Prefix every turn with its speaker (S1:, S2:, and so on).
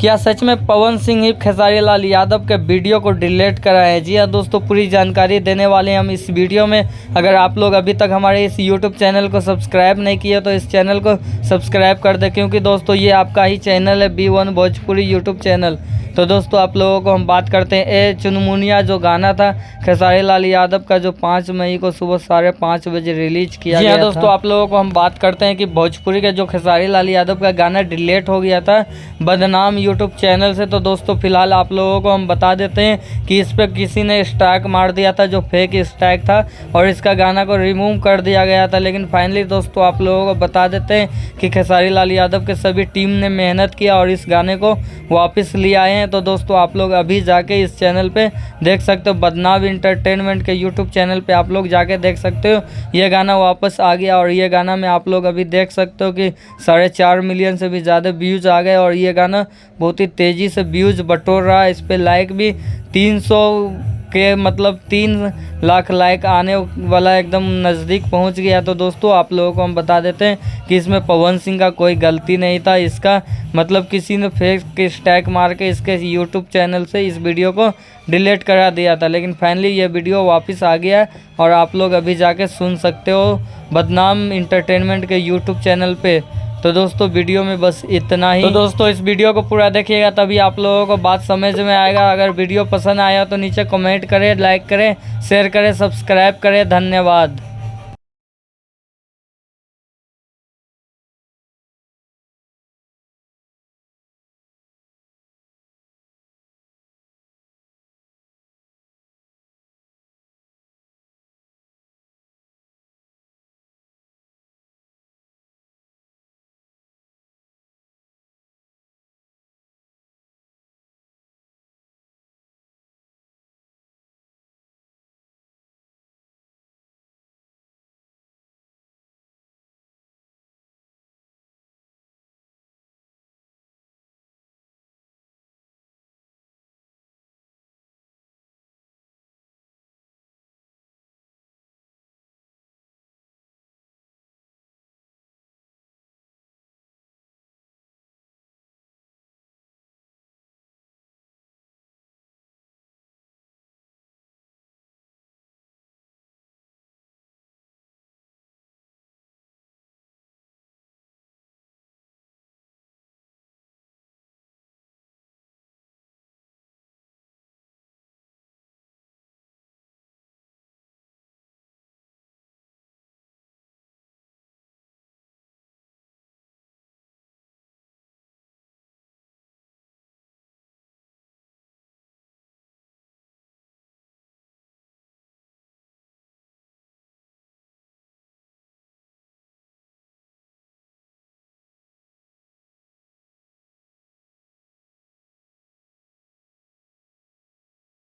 S1: क्या सच में पवन सिंह ही खेसारी लाल यादव के वीडियो को डिलीट कराए हैं? जी हाँ दोस्तों, पूरी जानकारी देने वाले हैं हम इस वीडियो में। अगर आप लोग अभी तक हमारे इस यूट्यूब चैनल को सब्सक्राइब नहीं किए तो इस चैनल को सब्सक्राइब कर दें, क्योंकि दोस्तों ये आपका ही चैनल है, B1 भोजपुरी यूट्यूब चैनल। तो दोस्तों आप लोगों को हम बात करते हैं ए चुनमुनिया जो गाना था खेसारी लाल यादव का, जो 5 मई को सुबह 5:30 बजे रिलीज किया गया था। दोस्तों आप लोगों को हम बात करते हैं कि भोजपुरी के जो खेसारी लाल यादव का गाना डिलीट हो गया था बदनाम यूट्यूब चैनल से। तो दोस्तों फिलहाल आप लोगों को हम बता देते हैं कि इस पर किसी ने स्ट्राइक मार दिया था, जो फेक स्ट्राइक था, और इसका गाना को रिमूव कर दिया गया था। लेकिन फाइनली दोस्तों आप लोगों को बता देते हैं कि खेसारी लाल यादव के सभी टीम ने मेहनत किया और इस गाने को वापस ले आए हैं। तो दोस्तों आप लोग अभी जाके इस चैनल पे देख सकते हो, बदनाम इंटरटेनमेंट के यूट्यूब चैनल पे आप लोग जाके देख सकते हो, ये गाना वापस आ गया। और ये गाना में आप लोग अभी देख सकते हो कि 4.5 मिलियन से भी ज़्यादा व्यूज़ आ गए, और ये गाना बहुत ही तेज़ी से व्यूज़ बटोर रहा है। इस पर लाइक भी 300 के मतलब 3 लाख लाइक आने वाला एकदम नज़दीक पहुंच गया। तो दोस्तों आप लोगों को हम बता देते हैं कि इसमें पवन सिंह का कोई गलती नहीं था, इसका मतलब किसी ने फेक स्टैक मार के इसके यूट्यूब चैनल से इस वीडियो को डिलीट करा दिया था। लेकिन फाइनली ये वीडियो वापस आ गया है और आप लोग अभी जाके सुन सकते हो बदनाम इंटरटेनमेंट के यूट्यूब चैनल पे। तो दोस्तों वीडियो में बस इतना ही। तो दोस्तों इस वीडियो को पूरा देखिएगा, तभी आप लोगों को बात समझ में आएगा। अगर वीडियो पसंद आया तो नीचे कमेंट करें, लाइक करें, शेयर करें, सब्सक्राइब करें। धन्यवाद।